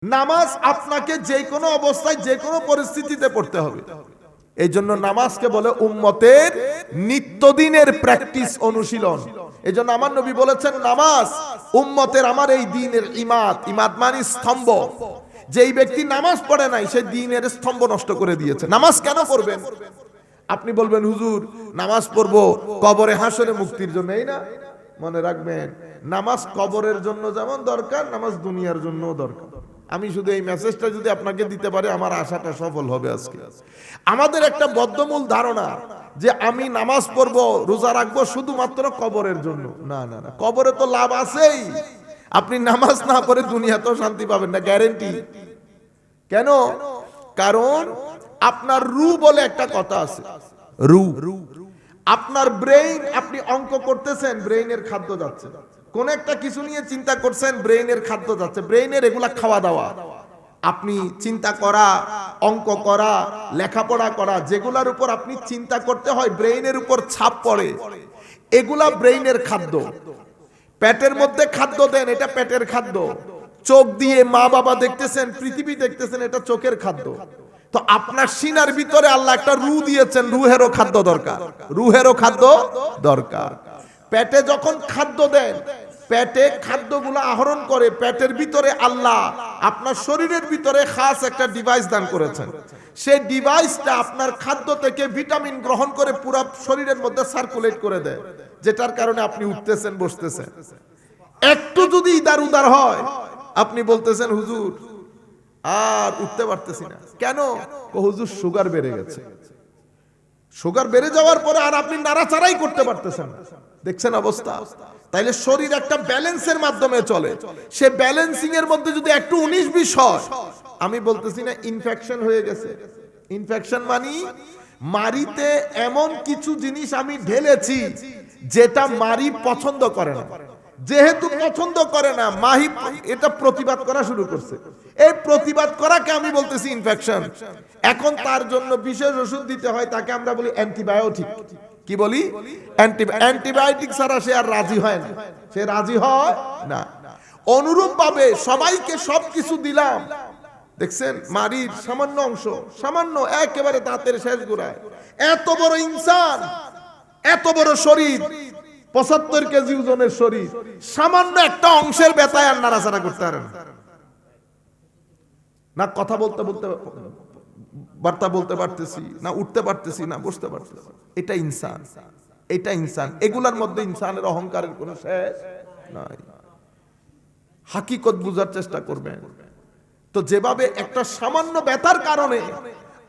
নামাজ আপনাকে যে কোনো অবস্থায় যে কোনো পরিস্থিতিতে পড়তে হবে। এই জন্য নামাজকে বলে উম্মতের নিত্যদিনের প্র্যাকটিস, অনুশীলন। এই জন্য আমার নবী বলেছেন, নামাজ উম্মতের আমার এই দ্বীনের ইমাদ। ইমাদ মানে স্তম্ভ। যেই ব্যক্তি নামাজ পড়ে নাই সে দ্বীনের স্তম্ভ নষ্ট করে দিয়েছে। নামাজ কেন পড়বেন? আপনি বলবেন, হুজুর নামাজ পড়বো কবরে হাসরে মুক্তির জন্য। এই না, মনে রাখবেন, নামাজ কবরের জন্য যেমন দরকার, নামাজ দুনিয়ার জন্যও দরকার। আমি শুধু এই মেসেজটা যদি আপনাকে দিতে পারি, আমার আশাটা সফল হবে আজকে। আমাদের একটা বদ্ধমূল ধারণা যে আমি নামাজ পড়বো, রোজা রাখবো শুধুমাত্র কবরের জন্য। না না না, কবরে তো লাভ আছেই। আপনি নামাজ না পড়ে দুনিয়াতেও শান্তি পাবেন না, গ্যারেন্টি। কেন? কারণ আপনার রু বলে একটা কথা আছে। রু, আপনার ব্রেইন, আপনি অঙ্ক করতেছেন, ব্রেইনের খাদ্য যাচ্ছে। কোন একটা কিছু নিয়ে চিন্তা করছেন, ব্রেইনের খাদ্য যাচ্ছে। ব্রেইনের এগুলা খাওয়া দাওয়া। আপনি চিন্তা করা, অঙ্ক করা, লেখাপড়া করা, যেগুলার উপর আপনি চিন্তা করতে হয়, ব্রেইনের উপর ছাপ পড়ে, এগুলা ব্রেইনের খাদ্য। পেটের মধ্যে খাদ্য দেন, এটা পেটের খাদ্য। চোখ দিয়ে মা বাবা দেখতেছেন, পৃথিবী দেখতেছেন, এটা চোখের খাদ্য। তো আপনার সিনার ভিতরে আল্লাহ একটা রু দিয়েছেন, রুহেরও খাদ্য দরকার, রুহেরও খাদ্য দরকার। পেটে যখন খাদ্য দেন, পেটে খাদ্যগুলো আহরণ করে, পেটের ভিতরে আল্লাহ আপনার শরীরের ভিতরে খাস একটা ডিভাইস দান করেছেন। সেই ডিভাইসটা আপনার খাদ্য থেকে ভিটামিন গ্রহণ করে পুরো শরীরের মধ্যে সার্কুলেট করে দেয়, যেটার কারণে আপনি উঠতেছেন, বসতেছেন। একটু যদি ইদার উদার হয়, আপনি বলতেছেন, হুজুর আর উঠতে পারতেছি না। কেন? হুজুর সুগার বেড়ে গেছে। সুগার বেড়ে যাওয়ার পরে আর আপনি নাড়াচাড়াই করতে পারতেছেন। দেখছেন অবস্থা? তাইলে শরীর একটা ব্যালেন্সের মাধ্যমে চলে। সে ব্যালেন্সিং এর মধ্যে যদি একটু 19-20 হয়, আমি বলতেছি না ইনফেকশন হয়ে গেছে। ইনফেকশন মানে মারিতে এমন কিছু জিনিস আমি ঢেলেছি যেটা মারি পছন্দ করে না। যেহেতু পছন্দ করে না, মাহি এটা প্রতিবাদ করা শুরু করছে। এই প্রতিবাদ করাকে আমি বলতেছি ইনফেকশন। এখন তার জন্য বিশেষ ওষুধ দিতে হয়, তাকে আমরা বলি অ্যান্টিবায়োটিক। কি বলি? অ্যান্টিবায়োটিক ছাড়া সে আর রাজি হয় না, সে রাজি হয় না। অনুরূপ ভাবে সবাইকে সবকিছু দিলাম, দেখছেন মারির সামান্য অংশ, সামান্য একেবারে দাঁতের শেষ গোড়ায়, এত বড় ইনসান, এত বড় শরীর, 75 কেজি ওজনের শরীর, সামান্য একটা অংশের ব্যথায় আর নাড়াচাড়া করতে পারে না। কথা বলতে বলতে বার্তা বলতে পারতেছি না, উঠতে পারতেছি না, বসতে পারতেছি। এটা ইনসান, এটা ইনসান। এগুলার মধ্যে ইনসানের অহংকারের কোনো শেষ নাই। হাকিকত বুঝার চেষ্টা করবেন। তো যেভাবে একটা সামান্য ব্যথার কারণে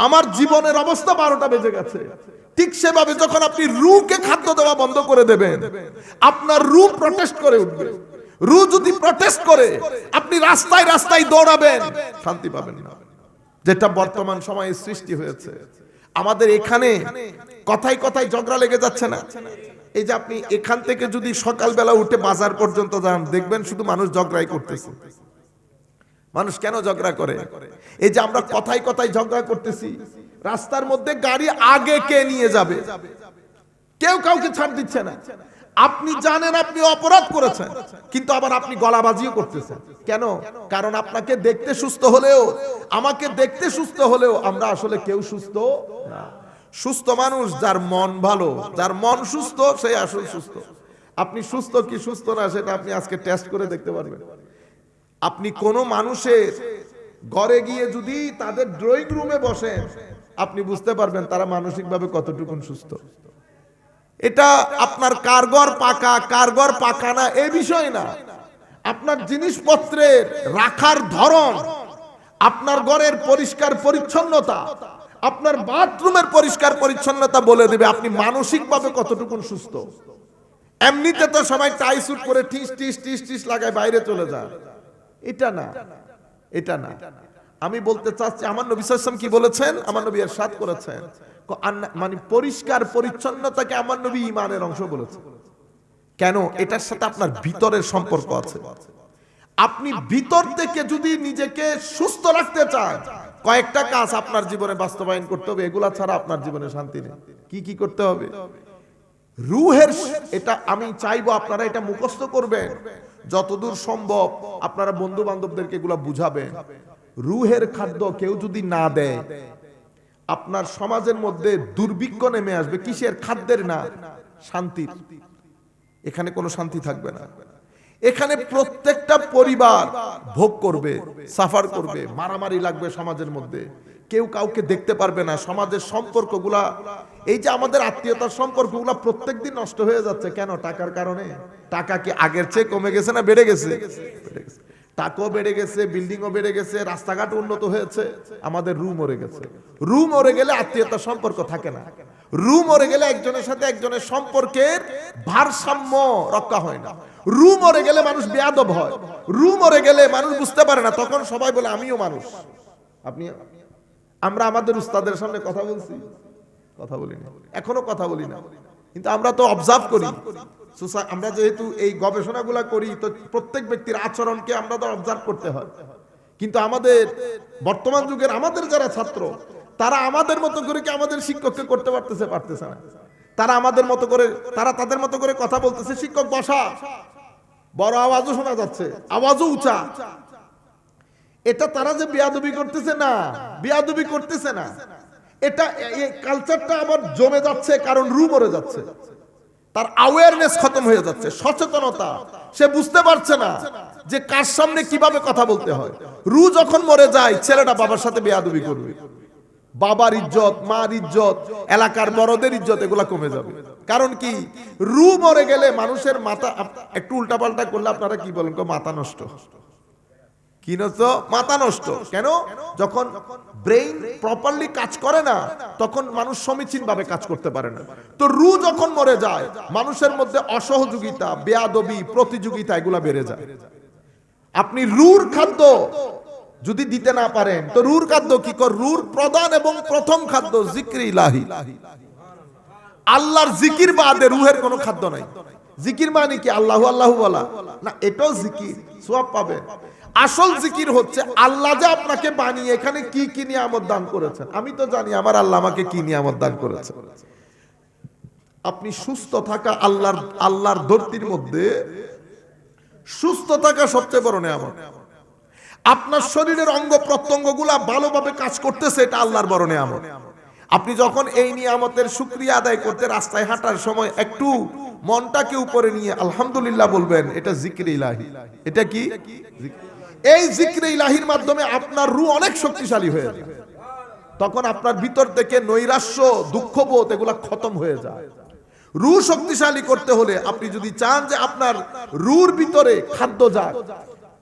আমার জীবনের অবস্থা 12টা বেজে গেছে, ঠিক সেভাবে যখন আপনি রুকে খাদ্য দেওয়া বন্ধ করে দেবেন, আপনার রু প্রটেস্ট করে উঠবে। রু যদি প্রটেস্ট করে, আপনি রাস্তায় রাস্তায় দৌড়াবেন, শান্তি পাবেন না। যেটা বর্তমান সময়ে সৃষ্টি হয়েছে আমাদের এখানে, কথায় কথায় ঝগড়া লেগে যাচ্ছে না? এই যে আপনি এখান থেকে যদি সকালবেলা উঠে বাজার পর্যন্ত যান, দেখবেন শুধু মানুষ ঝগড়াই করতেছে। মানুষ কেন ঝগড়া করে? এই যে আমরা কথায় কথায় ঝগড়া করতেছি, রাস্তার মধ্যে গাড়ি আগে কে নিয়ে যাবে, কেউ কাউকে ছাড় দিচ্ছে না। আপনি জানেন আপনি অপরাধ করেছেন, কিন্তু আবার আপনি গলাবাজিও করতেছেন। কেন? কারণ আপনাকে দেখতে সুস্থ হলেও, আমাকে দেখতে সুস্থ হলেও আমরা আসলে কেউ সুস্থ না। সুস্থ মানুষ যার মন ভালো, যার মন সুস্থ, সেই আসলে সুস্থ। আপনি সুস্থ কি সুস্থ না সেটা আপনি আজকে টেস্ট করে দেখতে পারবেন। আপনি কোনো মানুষের ঘরে গিয়ে যদি তাদের ড্রয়িং রুমে বসেন, আপনি বুঝতে পারবেন তারা মানসিকভাবে কতটুকু সুস্থ। এটা আপনার কারগর পাকা, কারগর পাকা না এই বিষয় না। আপনার জিনিসপত্রের রাখার ধরন, আপনার ঘরের পরিষ্কার পরিচ্ছন্নতা, আপনার বাথরুমের পরিষ্কার পরিচ্ছন্নতা বলে দেবে আপনি মানসিকভাবে কতটুকু সুস্থ। এমনিতে তো সবাই টাই স্যুট করে টিস টিস টিস টিস লাগায় বাইরে চলে যায়। এটা না, এটা না। আমি বলতে চাচ্ছি, আমার নবী সাল্লাল্লাহু আলাইহি ওয়াসাল্লাম কি বলেছেন? আমার নবী ইরশাদ করেছেন, মানে পরিষ্কার পরিচ্ছন্নতাকে আমার নবী ঈমানের অংশ বলেছেন। কেন? এটার সাথে আপনার ভিতরের সম্পর্ক আছে। আপনি ভিতর থেকে যদি নিজেকে সুস্থ রাখতে চান, কয়েকটা কাজ আপনার জীবনে বাস্তবায়ন করতে হবে। এগুলা ছাড়া আপনার জীবনে শান্তি নেই। কি কি করতে হবে? রুহের, এটা আমি চাইবো আপনারা এটা মুখস্থ করবেন। যতদূর সম্ভব আপনারা বন্ধু বান্ধবদেরকে এগুলা বুঝাবেন। রুহের খাদ্য কেউ যদি না দেয়, আপনার সমাজের মধ্যে দুর্ভিক্ষ নেমে আসবে। কিসের? খাদ্যের না, শান্তির। এখানে কোনো শান্তি থাকবে না। এখানে প্রত্যেকটা পরিবার ভোগ করবে, সাফার করবে, মারামারি লাগবে সমাজের মধ্যে, কেউ কাউকে দেখতে পারবে না। সমাজের সম্পর্কগুলা, এই যে আমাদের আত্মীয়তার সম্পর্কগুলা প্রত্যেকদিন নষ্ট হয়ে যাচ্ছে। কেন? টাকার কারণে। টাকা কি আগের চেয়ে কমে গেছে না বেড়ে গেছে? টাকাও বেড়ে গেছে, বিল্ডিংও বেড়ে গেছে, রাস্তাঘাট উন্নত হয়েছে, আমাদের রু মরে গেছে। রু মরে গেলে আত্মীয়তার সম্পর্ক থাকে না। রু মরে গেলে একজনের সাথে একজনের সম্পর্কের ভারসাম্য রক্ষা হয় না। রু মরে গেলে মানুষ বেয়াদব হয়। রু মরে গেলে মানুষ বুঝতে পারে না, তখন সবাই বলে আমিও মানুষ। আমরা আমাদের উস্তাদের সামনে কথা বলছি? কথা বলি না, এখনো কথা বলি না। কিন্তু আমরা তো অবজার্ভ করি। আমরা যেহেতু এই গবেষণাগুলা করি, তো প্রত্যেক ব্যক্তির আচরণকে আমরা তো অবজার্ভ করতে হয়। কিন্তু আমাদের বর্তমান যুগের আমাদের যারা ছাত্র, তারা আমাদের মতো করে কি আমাদের শিক্ষককে করতে পারতেছে না। তারা আমাদের মতো করে, তারা তাদের মতো করে কথা বলতেছে। শিক্ষক বসা, বড় আওয়াজও শোনা যাচ্ছে, আওয়াজও উঁচা। এটা তারা যে বেয়াদবি করতেছে না, বেয়াদবি করতেছে না, এটা এই কালচারটা আবার জমে যাচ্ছে, কারণ রু মরে যাচ্ছে। তার অ্যাওয়ারনেস খতম হয়ে যাচ্ছে, সচেতনতা। সে বুঝতে পারছে না যে কার সামনে কিভাবে কথা বলতে হয়। রু যখন মরে যায়, ছেলেটা বাবার সাথে বেয়াদবি করবে, বাবার ইজ্জত, মার ইজ্জত, এলাকার বড়দের ইজ্জত, এগুলা কমে যাবে। কারণ কি? রু মরে গেলে মানুষের মাথা, একটু উল্টাপাল্টা করলে আপনারা কি বলেন? মাথা নষ্ট। কি নষ্ট? মাথা নষ্ট। কেন? যখন ব্রেইন প্রপারলি কাজ করে না, তখন মানুষ সমীচীন ভাবে কাজ করতে পারে না। তো রু যখন মরে যায়, মানুষের মধ্যে অসহযোগিতা, বেয়াদবি, প্রতিযোগিতা, এগুলা বেড়ে যায়। আপনি রুর খাদ্য যদি দিতে না পারেন, তো রুর খাদ্য কি কর? রুর প্রধান এবং প্রথম খাদ্য জিক্র ইলাহি। আল্লাহর জিকির বাদে রুহের কোনো খাদ্য নাই। জিকির মানে কি? আল্লাহু আল্লাহু বলা না, এটাও জিকির, সওয়াব পাবেন। আসল জিকির হচ্ছে আল্লাহ যে আপনাকে বানিয়ে এখানে কি কি নিয়ামত দান করেছেন। আমি তো জানি আমার আল্লাহ আমাকে কি নিয়ামত দান করেছেন। আপনি সুস্থ থাকা, আল্লাহর ধরতির মধ্যে সুস্থ থাকা সবচেয়ে বড় নিয়ামত। আপনার শরীরের অঙ্গ প্রত্যঙ্গগুলা ভালোভাবে কাজ করতেছে, এটা আল্লাহর বড় নিয়ামত। আপনি যখন এই নিয়ামতের শুকরিয়া আদায় করতে রাস্তায় হাঁটার সময় একটু মনটাকে উপরে নিয়ে আলহামদুলিল্লাহ বলবেন, এটা জিক্রে ইলাহি। এটা কি? এই জিক্রে ইলাহির মাধ্যমে আপনার রু অনেক শক্তিশালী হয়ে যায়। তখন আপনার ভিতর থেকে নৈরাশ্য, দুঃখবোধ, এগুলা খতম হয়ে যায়। রু শক্তিশালী করতে হলে আপনি যদি চান যে আপনার রুর ভিতরে খাদ্য যাক,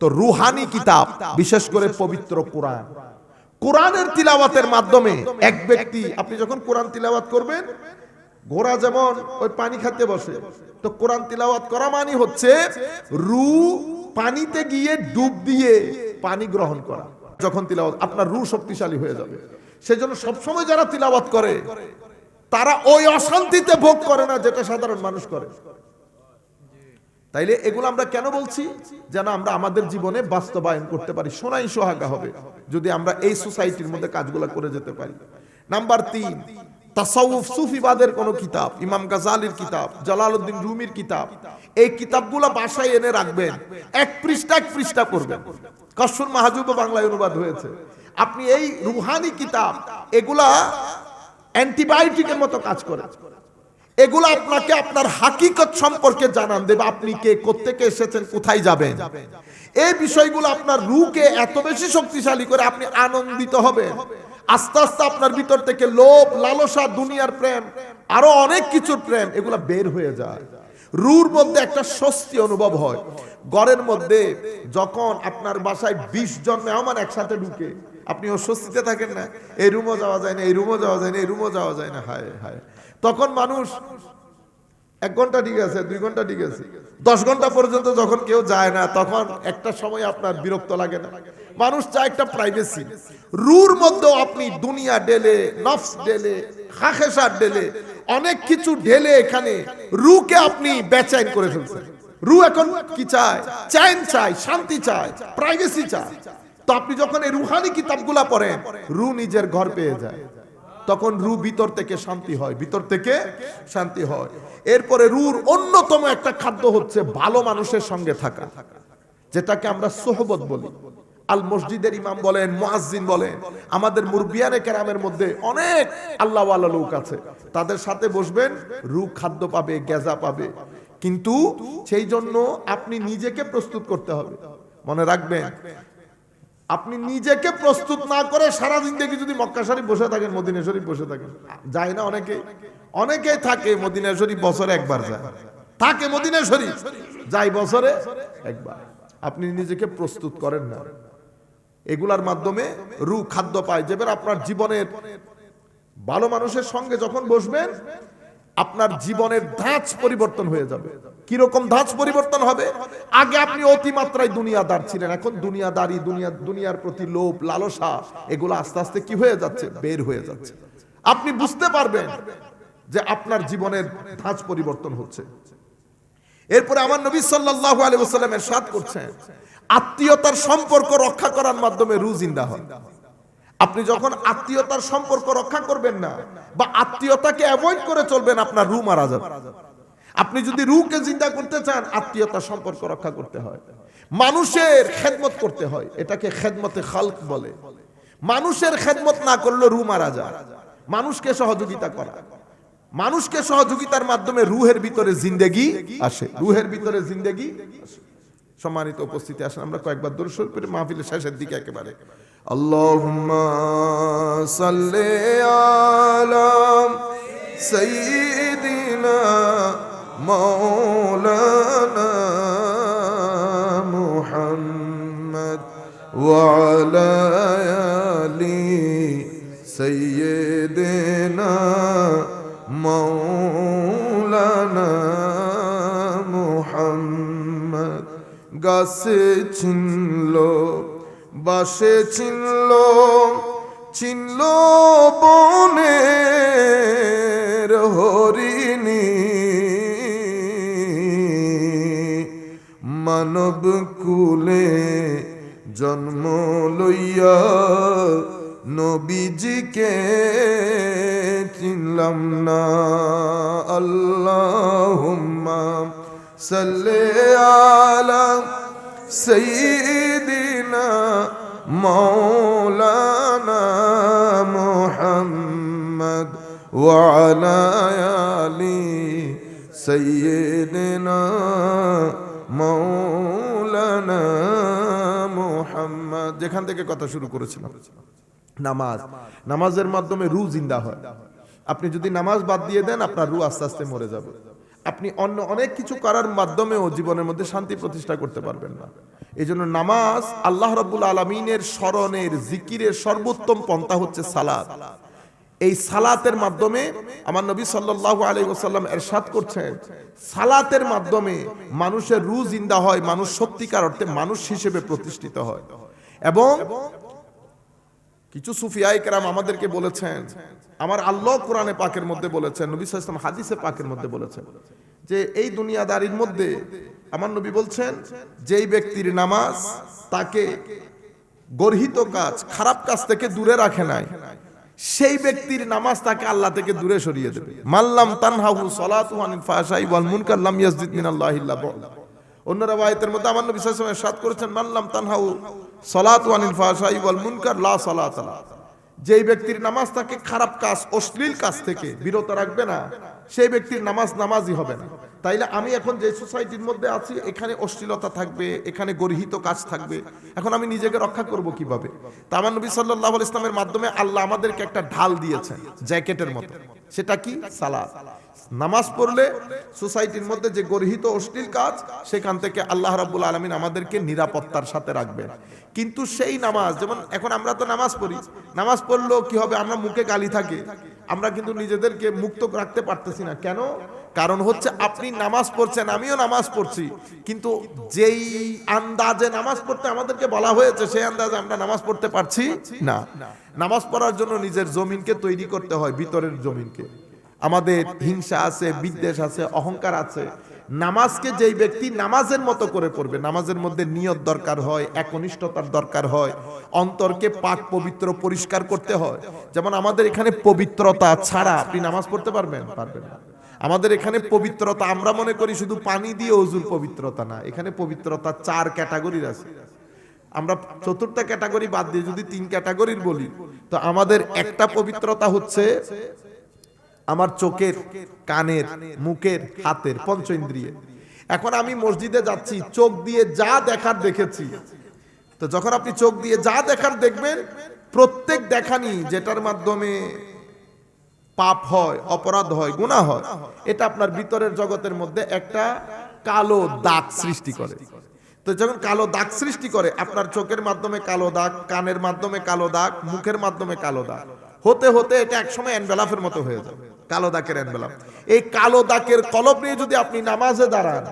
তো রুহানি কিতাব, বিশেষ করে পবিত্র কোরআন, কোরআনের তিলাওয়াতের মাধ্যমে এক ব্যক্তি, আপনি যখন কোরআন তিলাওয়াত করবেন, ঘোড়া যেমন ওই পানি খেতে বসে, তো কোরআন তিলাওয়াত করা মানে হচ্ছে রু পানিতে গিয়ে ডুব দিয়ে পানি গ্রহণ করা। যখন তিলাওয়াত, আপনার রু শক্তিশালী হয়ে যাবে। সেজন্য সবসময় যারা তিলাওয়াত করে, তারা ওই অশান্তিতে ভোগ করে না যেটা সাধারণ মানুষ করে। তাইলে এগুলো আমরা কেন বলছি? যেন আমরা আমাদের জীবনে বাস্তবায়ন করতে পারি। সোনাই সোহাগা হবে যদি আমরা এই সোসাইটির মধ্যে কাজগুলো করে যেতে পারি। নাম্বার 3, তাসাউফ, সুফিবাদের কোন কিতাব, ইমাম গাজালির কিতাব, জালালউদ্দিন রুমির কিতাব, এই কিতাবগুলো বাসায় এনে রাখবেন। এক পৃষ্ঠা পড়বেন। কসরুল মাহজুব বাংলায় অনুবাদ হয়েছে। আপনি এই রুহানি কিতাব, এগুলা অ্যান্টিবায়োটিকের মতো কাজ করে। এগুলো আপনাকে আপনার হাকিকত সম্পর্কে জানান দেবে। আপনি কে, কোত্থেকে এসেছেন, কোথায় যাবেন, এই বিষয়গুলো আপনার রুকে এত বেশি শক্তিশালী করে আপনি আনন্দিত হবেন। আস্তে আস্তে আপনার ভিতর থেকে লোভ, লালসা, দুনিয়ার প্রেম, আরো অনেক কিছুর প্রেম, এগুলা বের হয়ে যায়। রুর মধ্যে একটা স্বস্তি অনুভব হয়। ঘরের মধ্যে যখন আপনার বাসায় 20 জন মেহমান একসাথে ঢুকে, আপনি অস্বস্তিতে থাকেন না, এই রুমও যাওয়া যায় না, এই রুমও যাওয়া যায় না, এই রুমও যাওয়া যায় না, হায় হায়। তখন মানুষ 1 ঘন্টা ঠিক আছে, 2 ঘন্টা ঠিক আছে, 10 ঘন্টা পর্যন্ত যখন কেউ যায় না, তখন একটা সময় আপনার বিরক্ত লাগে না? মানুষ চায় একটা প্রাইভেসি। রুর মধ্যে আপনি দুনিয়া ঢেলে, নফস ঢেলে, খাখেসার ঢেলে, অনেক কিছু ঢেলে এখানে রুকে আপনি বেচैन করে ফেলছেন। রু এখন কি চায়? চैन চায়, শান্তি চায়, প্রাইভেসি চায়। তো আপনি যখন এই রুহানি কিতাবগুলা পড়েন, রু নিজের ঘর পেয়ে যায়। তখন রু ভিতর থেকে শান্তি হয়, ভিতর থেকে শান্তি হয়। এরপরে রুর অন্যতম একটা খাদ্য হচ্ছে ভালো মানুষের সঙ্গে থাকা, যেটাকে আমরা সোহবত বলি। আল মসজিদের ইমাম বলেন, মুয়াজ্জিন বলেন, আমাদের মুরব্বিয়ানে কেরামের মধ্যে অনেক আল্লাহওয়ালা লোক আছে, তাদের সাথে বসবেন, রু খাদ্য পাবে, গেজা পাবে। কিন্তু সেই জন্য আপনি নিজেকে প্রস্তুত করতে হবে। মনে রাখবেন, আপনি নিজেকে প্রস্তুত না করে সারা জিন্দেগি যদি মক্কা শরীফ বসে থাকেন, মদিনা শরীফ বসে থাকেন, যায় না অনেকেই থাকে মদিনা শরীফ বছরে একবার যায়, থাকে মদিনা শরীফ যায় বছরে একবার। আপনি নিজেকে প্রস্তুত করেন না, এগুলার মাধ্যমে রু খাদ্য পায়। যেবার আপনার জীবনের ভালো মানুষের সঙ্গে যখন বসবেন, আপনার জীবনের ধাঁচ পরিবর্তন হয়ে যাবে। কিরকম ধাঁচ পরিবর্তন হবে? আগে আপনি অতিমাত্রায় দুনিয়াদার ছিলেন, এখন দুনিয়াদারি, দুনিয়ার প্রতি লোভ, লালসা, এগুলো আস্তে আস্তে কি হয়ে যাচ্ছে? বের হয়ে যাচ্ছে। আপনি বুঝতে পারবেন যে আপনার জীবনের ধাঁচ পরিবর্তন হচ্ছে। এরপরে আমার নবী সাল্লাল্লাহু আলাইহি ওয়াসাল্লাম ইরশাদ করছেন, আত্মীয়তার সম্পর্ক রক্ষা করার মাধ্যমে রু জিন্দা হয়। আপনি যখন আত্মীয়তার সম্পর্ক রক্ষা করবেন না বা আত্মীয়তাকে অ্যাভয়েড করে চলবেন, আপনার রু মারা যাবে। আপনি যদি রুকে জিন্দা করতে চান, আত্মীয়তার সম্পর্ক রক্ষা করতে হয়, মানুষের খেদমত করতে হয়, এটাকে খেদমতে খালক বলে। মানুষের খেদমত না করলে রু মারা যায়। মানুষকে সহযোগিতা করা, মানুষকে সহযোগিতার মাধ্যমে রুহের ভিতরে জিন্দেগি আসে, রুহের ভিতরে জিন্দেগি আসে। সম্মানিত উপস্থিতি, আসেন আমরা কয়েকবার দরুদ শরীফ পড়ে মাহফিলের শেষের দিকে একেবারে আল্লাহুম্মা সাল্লি আলা সাইয়্যিদিনা মাওলানা মুহাম্মদ ওয়া আলা আলি সাইয়্যিদিনা মাওলানা মুহাম্মদ। গাছে চিনলো, বাসে চিনলো, চিনলো বনের হরিণী, মানব কুলে জন্ম লইয়া নবীজিকে চিনলাম না। আল্লাহুম্মা সাল্লি আলা সাইয়্যিদিনা মাওলানা মুহাম্মদ ওয়া আলা আলি সাইয়্যিদিনা মাওলানা মুহাম্মদ। যেখান থেকে কথা শুরু করেছিলাম, নামাজ, নামাজের মাধ্যমে রু জিন্দা হয়। আপনি যদি নামাজ বাদ দিয়ে দেন, আপনার রু আস্তে আস্তে মরে যাবে। আপনি অন্য অনেক কিছু করার মাধ্যমেও জীবনের মধ্যে শান্তি প্রতিষ্ঠা করতে পারবেন না। এই জন্য নামাজ আল্লাহ রাব্বুল আলামিনের স্মরণের, জিকিরের সর্বোত্তম পন্থা হচ্ছে সালাত। এই সালাতের মাধ্যমে আমার নবী সাল্লাল্লাহু আলাইহি ওয়াসাল্লাম ইরশাদ করছেন, সালাতের মাধ্যমে মানুষের রু জিন্দা হয়, মানুষ সত্যিকার অর্থে মানুষ হিসেবে প্রতিষ্ঠিত হয়। এবং কিছু সুফিয়ায়ে কেরাম আমাদেরকে বলেছেন, আমার আল্লাহ কোরআনে পাকের মধ্যে বলেছেন, নবী সাল্লাল্লাহু আলাইহি ওয়াসাল্লাম হাদিসে পাকের মধ্যে বলেছেন যে এই দুনিয়াদারির মধ্যে আমার নবী বলছেন, যেই ব্যক্তির নামাজ তাকে গর্হিত কাজ, খারাপ কাজ থেকে দূরে রাখে নাই, সেই ব্যক্তির নামাজ তাকে আল্লাহ থেকে দূরে সরিয়ে দেবে। মাল্লাম তানহাহু সালাতুহু আনিল ফাহশাই ওয়াল মুনকার লাম ইয়াসজিদ মিনাল্লাহি ইল্লা বু'দা। অন্য রাওয়ায়াতের মধ্যে আমার নবী সাল্লাল্লাহু আলাইহি ওয়াসাল্লাম ইরশাদ করেছেন, মাল্লাম তানহাহু সালাতু আনিল ফাহশাই ওয়াল মুনকার লা সালাতা লা। যেই ব্যক্তির নামাজ তাকে খারাপ কাজ, অশ্লীল কাজ থেকে বিরত রাখবে না, সেই ব্যক্তির নামাজ নামাজই হবে না। তাইলে আমি এখন যে সোসাইটির মধ্যে আছি, এখানে অশ্লীলতা থাকবে, এখানে গর্হিত কাজ থাকবে, এখন আমি নিজেকে রক্ষা করব কিভাবে? তা আমার নবী সাল্লাল্লাহু আলাইহি ওয়াসাল্লামের মাধ্যমে আল্লাহ আমাদেরকে একটা ঢাল দিয়েছেন জ্যাকেটের মতো, সেটা কি? সালাত। নামাজ পড়লে সোসাইটির মধ্যে যে গর্হিত অশ্লীল কাজ, সেখান থেকে আল্লাহ রাব্বুল আলামিন আমাদেরকে নিরাপত্তার সাথে রাখবেন। কিন্তু সেই নামাজ, যেমন এখন আমরা তো নামাজ পড়ি, নামাজ পড়লেও কি হবে? আমরা মুখে গালি থাকে, আমরা কিন্তু নিজেদেরকে মুক্ত রাখতে পারতেছি না। কেন? কারণ হচ্ছে আপনি নামাজ পড়ছেন, আমিও নামাজ পড়ছি, কিন্তু যেই আন্দাজে নামাজ পড়তে আমাদেরকে বলা হয়েছে, সেই আন্দাজে আমরা নামাজ পড়তে পারছি না। নামাজ পড়ার জন্য নিজের জমিনকে তৈরি করতে হয়, ভিতরের জমিনকে। আমাদের হিংসা আছে, বিদ্বেষ আছে, অহংকার আছে, নামাজকে যেই ব্যক্তি নামাজের মতো করে পড়বে, নামাজের মধ্যে নিয়ত দরকার হয়, একনিষ্ঠতার দরকার হয়, অন্তরকে পাক পবিত্র পরিষ্কার করতে হয়। যেমন আমাদের এখানে পবিত্রতা ছাড়া আপনি নামাজ পড়তে পারবেন না। আমাদের এখানে পবিত্রতা আমরা মনে করি শুধু পানি দিয়ে ওযুর পবিত্রতা না, এখানে পবিত্রতা 4 ক্যাটাগরির আছে। আমরা 4টা ক্যাটাগরি বাদ দিয়ে যদি 3 ক্যাটাগরির বলি, তো আমাদের একটা পবিত্রতা হচ্ছে আমার চোখের, কানের, মুখের, হাতের, পঞ্চ ইন্দ্রিয়। এখন আমি মসজিদে যাচ্ছি, চোখ দিয়ে যা দেখার দেখেছি। তো যখন আপনি চোখ দিয়ে যা দেখার দেখবেন, প্রত্যেক দেখানি যেটার মাধ্যমে পাপ হয়, অপরাধ হয়, গুনাহ হয়, এটা আপনার ভিতরের জগতের মধ্যে একটা কালো দাগ সৃষ্টি করে। তো যখন কালো দাগ সৃষ্টি করে, আপনার চোখের মাধ্যমে কালো দাগ, কানের মাধ্যমে কালো দাগ, মুখের মাধ্যমে কালো দাগ, হতে হতে এটা একসময় এনভেলাপের মতো হয়ে যাবে, কালো দাগের এনভেলাপ। এই কালো দাগের কলব নিয়ে যদি আপনি নামাজে দাঁড়ান,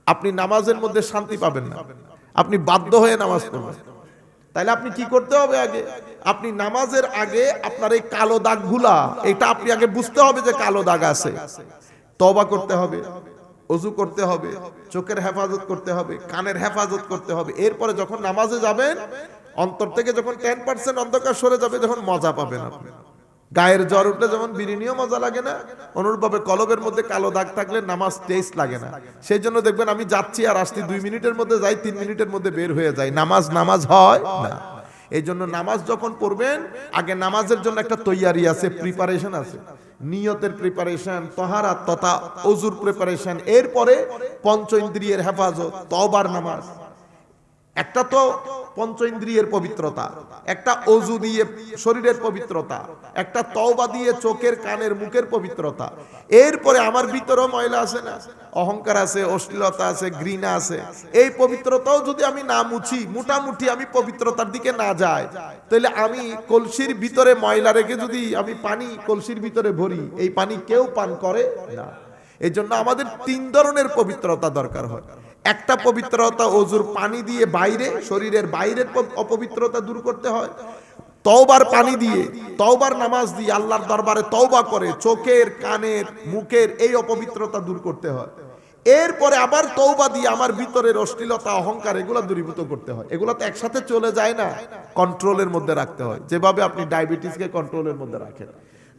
আপনি নামাজের মধ্যে শান্তি পাবেন না, আপনি বাধ্য হয়ে নামাজ পড়বেন। তাইলে আপনি কি করতে হবে? আগে আপনি নামাজের আগে আপনার এই কালো দাগগুলা, এটা আপনি আগে বুঝতে হবে যে কালো দাগ আছে, তওবা করতে হবে, ওযু করতে হবে, চোখের হেফাজত করতে হবে, কানের হেফাজত করতে হবে। এরপরে যখন নামাজে যাবেন, অন্তর থেকে যখন 10% অন্ধকার সরে যাবে, যখন মজা পাবেন আপনি। গায়ের জ্বর উঠলে যেমন বিরিনিও মজা লাগে না, অনুরূপভাবে কলবের মধ্যে কালো দাগ থাকলে নামাজ টেস্ট লাগে না। সেই জন্য দেখবেন আমি যাচ্ছি আর আসছি, 2 মিনিটের মধ্যে যাই, 3 মিনিটের মধ্যে বের হয়ে যায়, নামাজ হয় না। এই জন্য নামাজ যখন পড়বেন, আগে নামাজের জন্য একটা তৈয়ারি আছে, প্রিপারেশন আছে, নিয়তের প্রিপারেশন, তাহারাত তথা ওযুর প্রিপারেশন, এরপরে পঞ্চ ইন্দ্রিয়ের হেফাজত, তওবার নামাজ। একটা তো পঞ্চ ইন্দ্রিয়ের পবিত্রতা, একটা ওযু দিয়ে শরীরের পবিত্রতা, একটা তওবা দিয়ে চোখের, কানের, মুখের পবিত্রতা। এরপরে আমার ভিতরেও ময়লা আছে না, অহংকার আছে, অশ্লীলতা আছে, ঘৃণা আছে। এই পবিত্রতাও যদি আমি না মুছি, মোটামুটি আমি পবিত্রতার দিকে না যাই, তাহলে আমি কলসির ভিতরে ময়লা রেখে যদি আমি পানি কলসির ভিতরে ভরি, এই পানি কেউ পান করে না। এই জন্য আমাদের 3 ধরনের পবিত্রতা দরকার হয়। একটা পবিত্রতা ওযুর পানি দিয়ে বাইরে, শরীরের বাইরের অপবিত্রতা দূর করতে হয়। তওবার পানি দিয়ে, তওবার নামাজ দিয়ে আল্লাহর দরবারে তওবা করে চোখের, কানের, মুখের এই অপবিত্রতা দূর করতে হয়। এরপরে আবার তওবা দিয়ে আমার ভিতরের অশ্লীলতা, অহংকার, এগুলা দূরীভূত করতে হয়। এগুলা তো একসাথে চলে যায় না, কন্ট্রোলের মধ্যে রাখতে হয়। যেভাবে আপনি ডায়াবেটিসকে কন্ট্রোলের মধ্যে রাখেন,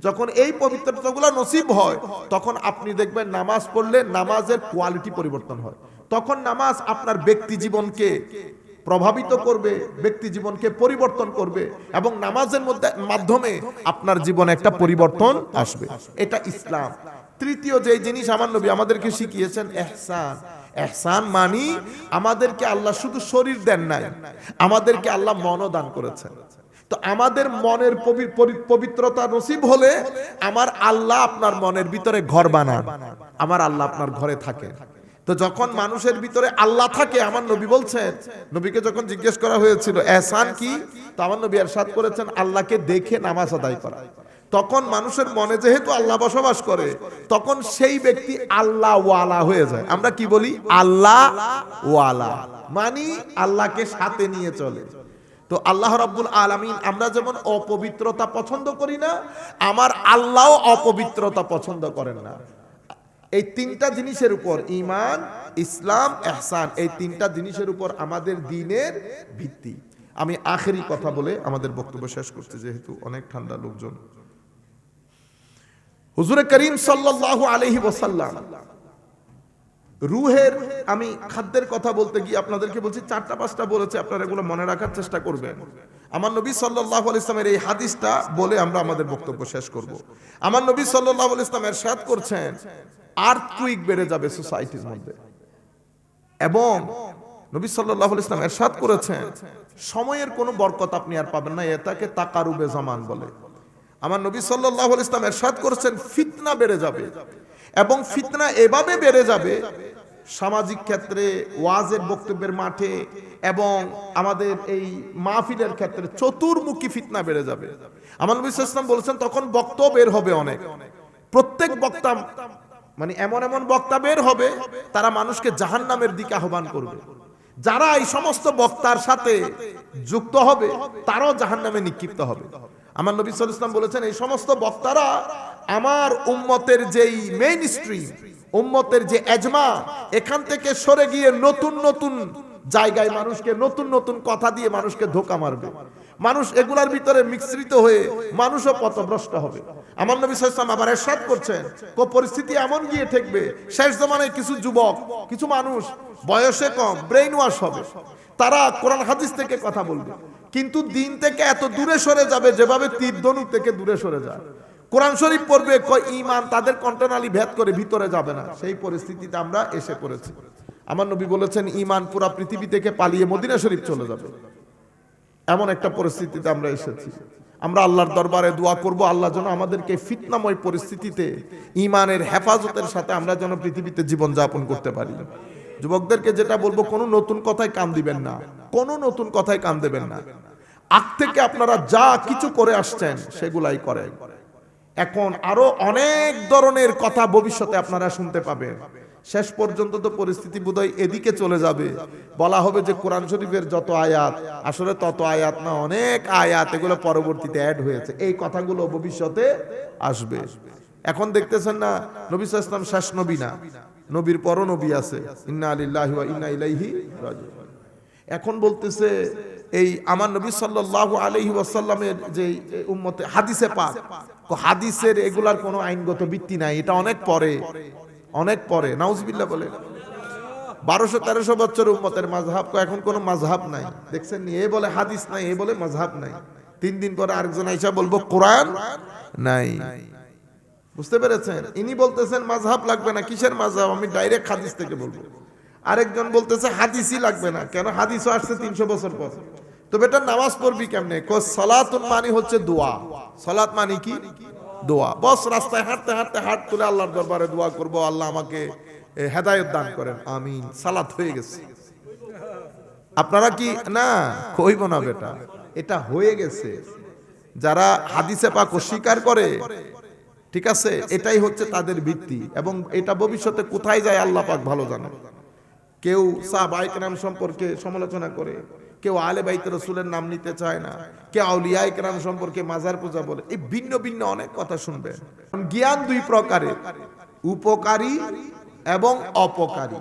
যখন এই পবিত্রতাগুলো নসিব হয়, তখন আপনি দেখবেন নামাজ পড়লে নামাজের কোয়ালিটি পরিবর্তন হয়। তখন নামাজ আপনার ব্যক্তি জীবনকে প্রভাবিত করবে, ব্যক্তি জীবনকে পরিবর্তন করবে, এবং নামাজের মাধ্যমে আপনার জীবনে একটা পরিবর্তন আসবে। এটা ইসলাম। তৃতীয় যে জিনিস আমার নবী আমাদেরকে শিখিয়েছেন, ইহসান। ইহসান মানে আমাদেরকে আল্লাহ শুধু শরীর দেন নাই, আমাদেরকে আল্লাহ মনও দান করেছেন। তো আমাদের মনের পবিত্রতা নসিব হলে আমার আল্লাহ আপনার মনের ভিতরে ঘর বানান, আমার আল্লাহ আপনার ঘরে থাকে। তো যখন মানুষের ভিতরে আল্লাহ থাকে, আমার নবী বলছেন, নবীকে যখন জিজ্ঞেস করা হয়েছিল ইহসান কি, তো আমার নবী ইরশাদ করেছেন আল্লাহকে দেখে নামাজ আদায় করা। তখন মানুষের মনে যেহেতু আল্লাহ বসবাস করে, তখন সেই ব্যক্তি আল্লাহ ওয়ালা হয়ে যায়। আমরা কি বলি? আল্লাহ ওয়ালা মানে আল্লাহকে সাথে নিয়ে চলে। তো আল্লাহ রাব্বুল আলামিন, আমরা যেমন অপবিত্রতা পছন্দ করি না, আমার আল্লাহও অপবিত্রতা পছন্দ করেন না। এই 3টা জিনিসের উপর, ঈমান, ইসলাম, ইহসান, এই 3টা জিনিসের উপর আমাদের দ্বীনের ভিত্তি। আমি আখেরি কথা বলে আমাদের বক্তব্য শেষ করতে, যেহেতু অনেক ঠান্ডা লোকজন। হুজুর করিম সাল্লাল্লাহু আলাইহি ওয়াসাল্লাম রূহের, আমি খাদ্যের কথা বলতে গিয়ে আপনাদেরকে বলছি 4টা-5টা বলেছে, আপনারা এগুলো মনে রাখার চেষ্টা করবেন। আমার নবী সাল্লাল্লাহু আলাইহি ওয়াসাল্লামের এই হাদিসটা বলে আমরা আমাদের বক্তব্য শেষ করব। আমার নবী সাল্লাল্লাহু আলাইহি ওয়াসাল্লাম ইরশাদ করছেন, আর্থকুইক বেড়ে যাবে সোসাইটির মধ্যে, এবং নবী সাল্লাল্লাহু আলাইহি ওয়াসাল্লাম ইরশাদ করেছেন সময়ের কোনো বরকত আপনি আর পাবেন না, এটাকে তাকারুবে জামান বলে। আমার নবী সাল্লাল্লাহু আলাইহি ওয়াসাল্লাম ইরশাদ করেছেন ফিতনা বেড়ে যাবে, এবং ফিতনা এভাবে বেড়ে যাবে সামাজিক ক্ষেত্রে, ওয়াজের বক্তব্যের মাঠে, এবং আমাদের এই মাহফিলের ক্ষেত্রে চতুর্মুখী ফিতনা বেড়ে যাবে। আমার নবী সাল্লাল্লাহু আলাইহি ওয়াসাল্লাম বলেছেন তখন বক্তা বের হবে অনেক, প্রত্যেক বক্তা মানে এমন এমন বক্তা বের হবে, তারা মানুষকে জাহান্নামের দিকে আহ্বান করবে। যারা এই সমস্ত বক্তার সাথে যুক্ত হবে, তারাও জাহান্নামে নিক্ষিপ্ত হবে। আমার নবী সাল্লাল্লাহু আলাইহি ওয়াসাল্লাম বলেছেন এই সমস্ত বক্তারা আমার উম্মতের যেই মেইন স্ট্রিম, উম্মতের যে এজমা, এখান থেকে সরে গিয়ে নতুন নতুন জায়গায় মানুষকে নতুন নতুন কথা দিয়ে মানুষকে ধোঁকা মারবে। মানুষ এগুলার ভিতরে মিশ্রিত হয়ে মানুষও পথভ্রষ্ট হবে। আমার নবী সাল্লাল্লাহু আলাইহি ওয়াসাল্লাম আবার ইরশাদ করছেন, পরিস্থিতি এমন গিয়ে ঠেকবে, শেষ জামানায় কিছু যুবক, কিছু মানুষ বয়সে কম, ব্রেইন ওয়াশ হবে, তারা কোরআন হাদিস থেকে কথা বলবে, কিন্তু দিন থেকে এত দূরে সরে যাবে যেভাবে তীর ধনুক থেকে দূরে সরে যায়। কোরআন শরীফ পড়বে, ঈমান তাদের কণ্ঠনালী ভেদ করে ভিতরে যাবে না। সেই পরিস্থিতিতে আমরা এসে পড়েছি। আমার নবী বলেছেন, ঈমান পুরো পৃথিবী থেকে পালিয়ে মদিনা শরীফ চলে যাবে। এমন একটা পরিস্থিতিতে আমরা এসেছি। আমরা আল্লাহর দরবারে দোয়া করব, আল্লাহ যেন আমাদেরকে ফিতনাময় পরিস্থিতিতে ঈমানের হেফাজতের সাথে আমরা যেন পৃথিবীতে জীবন যাপন করতে পারি। যুবকদেরকে যেটা বলবো, কোনো নতুন কথায় কান দিবেন না, কোনো নতুন কথায় কান দেবেন না। আগ থেকে আপনারা যা কিছু করে আসছেন সেগুলাই করেন। এখন আরো অনেক ধরনের কথা ভবিষ্যতে আপনারা শুনতে পাবেন। শেষ পর্যন্ত তো পরিস্থিতি বোধহয় এদিকে চলে যাবে, বলা হবে যে কোরআন শরীফের যত আয়াত, আসলে তত আয়াত না, অনেক আয়াত, এগুলো পরবর্তীতে অ্যাড হয়েছে। এই কথাগুলো ভবিষ্যতে আসবে। এখন দেখতেছেন না, নবী সাল্লাল্লাহু আলাইহি ওয়াসাল্লাম শেষ নবী না, নবীর পরও নবী আছে। ইন্না লিল্লাহি ওয়া ইন্না ইলাইহি রাজিউন। এখন বলতেছে এই আমার নবী সাল্লাল্লাহু আলাইহি ওয়াসাল্লামের যে উম্মতে হাদিসে পাক, হাদিসের এগুলার কোনো আইনগত ভিত্তি নাই, এটা অনেক পরে, অনেক পরে। নাউজুবিল্লাহ বলে 1200-1300 বছর উম্মতের মাযহাব, এখন কোনো মাযহাব নাই। দেখছেন নি, এ বলে হাদিস নাই, এ বলে মাযহাব নাই। 3 দিন পরে আরেকজন আইসা বলবো কোরআন নাই। বুঝতে পেরেছেন? ইনি বলতেছেন মাযহাব লাগবে না, কিসের মাযহাব, আমি ডাইরেক্ট হাদিস থেকে বলবো। আরেকজন বলতেছে হাদিসই লাগবে না, কেন হাদিসও আসছে 300 বছর পর। তো বেটা নামাজ পড়বি কেমনে? সালাতুন মানে হচ্ছে দোয়া। সালাত মানে কি? দোয়া। বস রাস্তায় হাঁটতে হাঁটতে হাত তুলে আল্লাহর দরবারে দোয়া করব, আল্লাহ আমাকে হেদায়েত দান করেন, আমিন, সালাত হয়ে গেছে। আপনারা কি না কইব না বেটা, এটা হয়ে গেছে। যারা হাদিসে পাক অস্বীকার করে, ঠিক আছে, এটাই হচ্ছে তাদের ভিত্তি, এবং এটা ভবিষ্যতে কোথায় যায় আল্লাহ পাক ভালো জানে। কেউ সাহাবায়ে কেরাম সম্পর্কে সমালোচনা করে, কেউ আলে বাইত রাসূলের নাম নিতে চায় না, কেউ আউলিয়ায়ে কেরাম সম্পর্কে মাজার পূজা বলে। এই ভিন্ন ভিন্ন অনেক কথা শুনবেন। জ্ঞান দুই প্রকারের, উপকারী এবং অপকারী।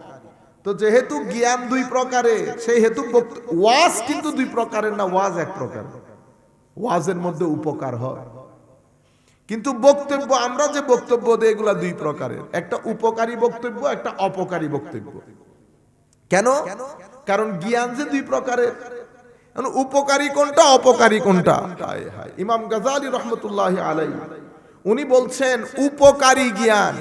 তো যেহেতু জ্ঞান দুই প্রকারের, সেই হেতু ওয়াজ কিন্তু দুই প্রকারের না, ওয়াজ এক প্রকার। ওয়াজের মধ্যে উপকার হয়, কিন্তু বক্তব্য, আমরা যে বক্তব্য দেই এগুলা দুই প্রকারের, একটা উপকারী বক্তব্য, একটা অপকারী বক্তব্য। কেন? কারণ জ্ঞান যে দুই প্রকারের, উপকারী কোনটা, অপকারী কোনটা। ইমাম গাজালি রহমতুল্লাহি আলাইহি উনি বলছেন, উপকারী জ্ঞান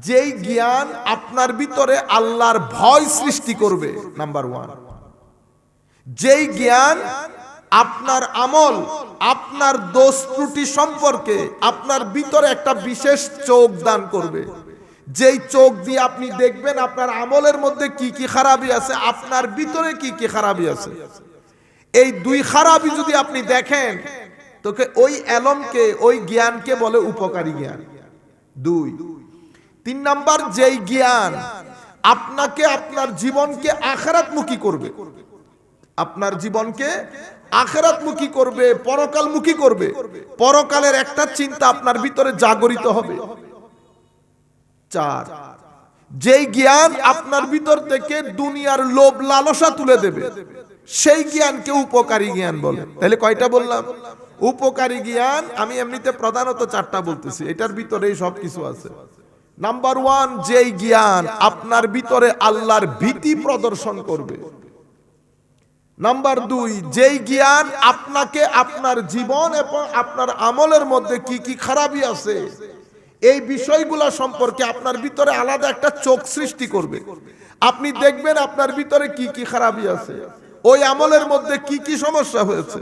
যেই জ্ঞান আপনার ভিতরে আল্লাহর ভয় সৃষ্টি করবে, নাম্বার 1। যেই জ্ঞান আপনার আমল, আপনার দোষ ত্রুটি সম্পর্কে আপনার ভিতরে একটা বিশেষ চোখ দান করবে, যেই চোখ দিয়ে আপনি দেখবেন আপনার আমলের মধ্যে কি কি খারাপি আছে, আপনার ভিতরে কি কি খারাপি আছে। এই দুই খারাপি যদি আপনি দেখেন, তোকে ওই এলমকে, ওই জ্ঞানকে বলে উপকারী জ্ঞান। 2। 3 নাম্বার, যেই জ্ঞান আপনাকে, আপনার জীবনকে আখিরাতমুখী করবে, আপনার জীবনকে আখিরাতমুখী করবে, পরকালমুখী করবে, পরকালের একটা চিন্তা আপনার ভিতরে জাগরিত হবে। 4, যেই জ্ঞান আপনার ভিতর থেকে দুনিয়ার লোভ লালসা তুলে দেবে, সেই জ্ঞানকে উপকারী জ্ঞান বলে। তাহলে কয়টা বললাম? উপকারী জ্ঞান আমি এমনিতে প্রধানত 4টা বলতেছি, এটার ভিতরেই সবকিছু আছে। নাম্বার 1, যেই জ্ঞান আপনার ভিতরে আল্লাহর ভীতি প্রদর্শন করবে। নাম্বার 2, যেই জ্ঞান আপনাকে আপনার জীবন এবং আপনার আমলের মধ্যে কি কি খারাপি আছে এই বিষয়গুলো সম্পর্কে আপনার ভিতরে আলাদা একটা চোখ সৃষ্টি করবে। আপনি দেখবেন আপনার ভিতরে কি কি খারাপি আছে, ওই আমলের মধ্যে কি কি সমস্যা হয়েছে,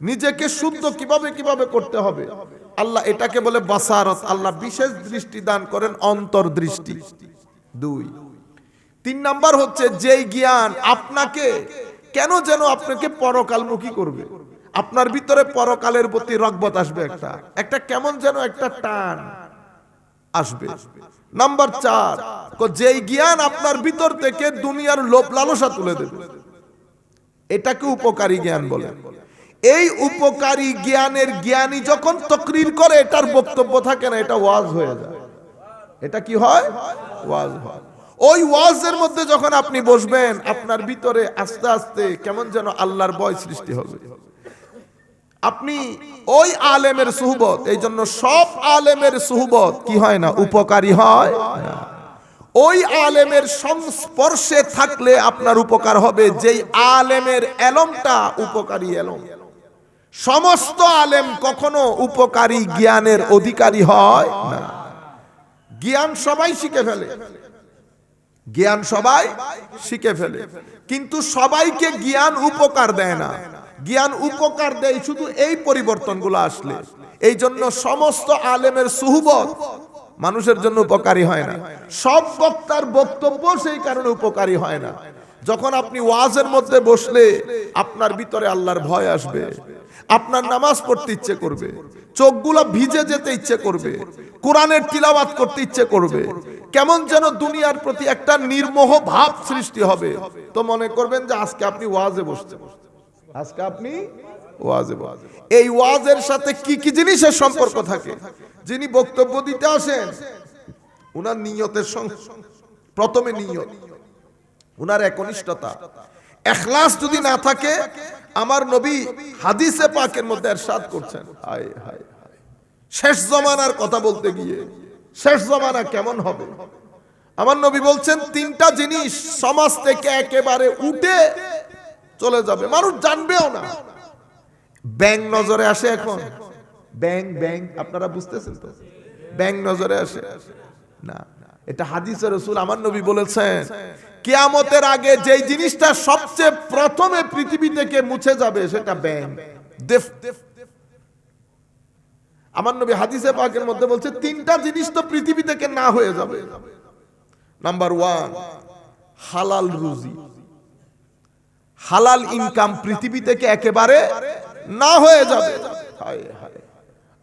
নিজেকে শুদ্ধ কিভাবে করতে হবে। আল্লাহ এটাকে বলে বাসারত। আল্লাহ বিশেষ দৃষ্টি দান করেন, অন্তর্দৃষ্টি। 2। 3 নাম্বার হচ্ছে, যেই জ্ঞান আপনাকে কেন যেন আপনাকে পরকালমুখী করবে, আপনার ভিতরে পরকালের প্রতি রগবত আসবে, একটা কেমন যেন একটা টান আসবে। নাম্বার 4, যেই জ্ঞান আপনার ভিতর থেকে দুনিয়ার লোভ লালসা তুলে দেবে, এটাকে উপকারী জ্ঞান বলে। এই উপকারী জ্ঞানের জ্ঞানী যখন তাকরীর করে, এটার বক্তব্য থাকে না, এটা ওয়াজ হয়ে যায়। এটা কি হয়? ওয়াজ হয়। ওই ওয়াজের মধ্যে যখন আপনি বসবেন, আপনার ভিতরে আস্তে আস্তে কেমন যেন আল্লাহর ভয় সৃষ্টি হবে। আপনি ওই আলেমের সুহবত, এই জন্য সব আলেমের সুহবত কি হয় না, উপকারী হয় না। ওই আলেমের সংস্পর্শে থাকলে আপনার উপকার হবে, যেই আলেমের এলমটা উপকারী এলম। সমস্ত আলেম কখনো উপকারী জ্ঞানের অধিকারী হয় না। জ্ঞান সবাই শিখে ফেলে, জ্ঞান সবাই শিখে ফেলে, কিন্তু সবাইকে জ্ঞান উপকার দেয় না। জ্ঞান উপকার দেয় শুধু এই পরিবর্তনগুলো আসলে। এই জন্য সমস্ত আলেমের সুহবত মানুষের জন্য উপকারী হয় না। সব বক্তার বক্তব্য সেই কারণে উপকারী হয় না। যখন আপনি ওয়াজের মধ্যে বসলে আপনার ভিতরে আল্লাহর ভয় আসবে, আপনার নামাজ পড়তে ইচ্ছে করবে, চোখগুলো ভিজে যেতে ইচ্ছে করবে, কোরআনের তিলাওয়াত করতে ইচ্ছে করবে, কেমন যেন দুনিয়ার প্রতি একটা নির্মোহ ভাব সৃষ্টি হবে। তো মনে করবেন যে আজকে আপনি ওয়াজে বসছেন, আজকে আপনি ওয়াজে বসছেন। এই ওয়াজের সাথে কি কি জিনিসের সম্পর্ক থাকে? যিনি বক্তব্য দিতে আসেন, উনার নিয়তের সঙ্গে প্রথমে নিয়ত, উনার একনিষ্ঠতা, ইখলাস যদি না থাকে, আমার নবী হাদিসে পাকের মধ্যে ইরশাদ করছেন, হায় হায় শেষ জমানার কথা বলতে গিয়ে শেষ জমানা কেমন হবে, আমার নবী বলছেন তিনটা জিনিস সমাজ থেকে একেবারে উঠে চলে যাবে, মানুষ জানবেও না। ব্যাং নজরে আসে এখন, ব্যাং ব্যাং, আপনারা বুঝতেছেন তো? ব্যাং নজরে আসে না, এটা হাদিসে রাসূল আমার নবী বলেছেন, কিয়ামতের আগে যেই জিনিসটা সবচেয়ে প্রথমে পৃথিবী থেকে মুছে যাবে সেটা ব্যাং। আমার নবী হাদিসে পাকের মধ্যে বলছে তিনটা জিনিস তো পৃথিবী থেকে না হয়ে যাবে। নাম্বার 1, হালাল রুজি, হালাল ইনকাম পৃথিবী থেকে একেবারে না হয়ে যাবে। হায় হায়,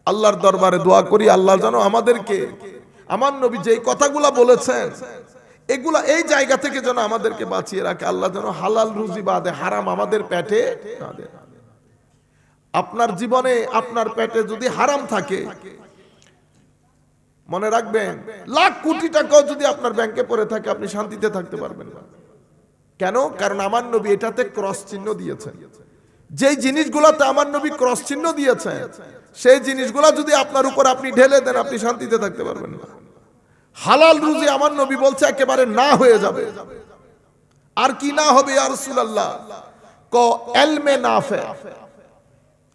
আল্লাহর দরবারে দোয়া করি আল্লাহ যেন আমাদেরকে, আমার নবী যেই কথাগুলা বলেছেন এগুলা এই জায়গা থেকে যেন আমাদেরকে বাঁচিয়ে রাখে। আল্লাহ যেন হালাল রুজি বাদে হারাম আমাদের পেটে না দেয়। আপনার জীবনে আপনার পেটে যদি হারাম থাকে, মনে রাখবেন লাখ কোটি টাকাও যদি আপনার ব্যাংকে পড়ে থাকে, আপনি শান্তিতে থাকতে পারবেন না। কেন? কারণ আমার নবী এটাতে ক্রস চিহ্ন দিয়েছেন। যেই জিনিসগুলোতে আমার নবী ক্রস চিহ্ন দিয়েছেন, সেই জিনিসগুলো যদি আপনার উপর আপনি ঢেলে দেন, আপনি শান্তিতে থাকতে পারবেন না। হালাল রুজি আমার নবী বলছে একেবারে না হয়ে যাবে। আর কি না হবে ইয়া রাসূলুল্লাহ? ক ইলমে নাফে,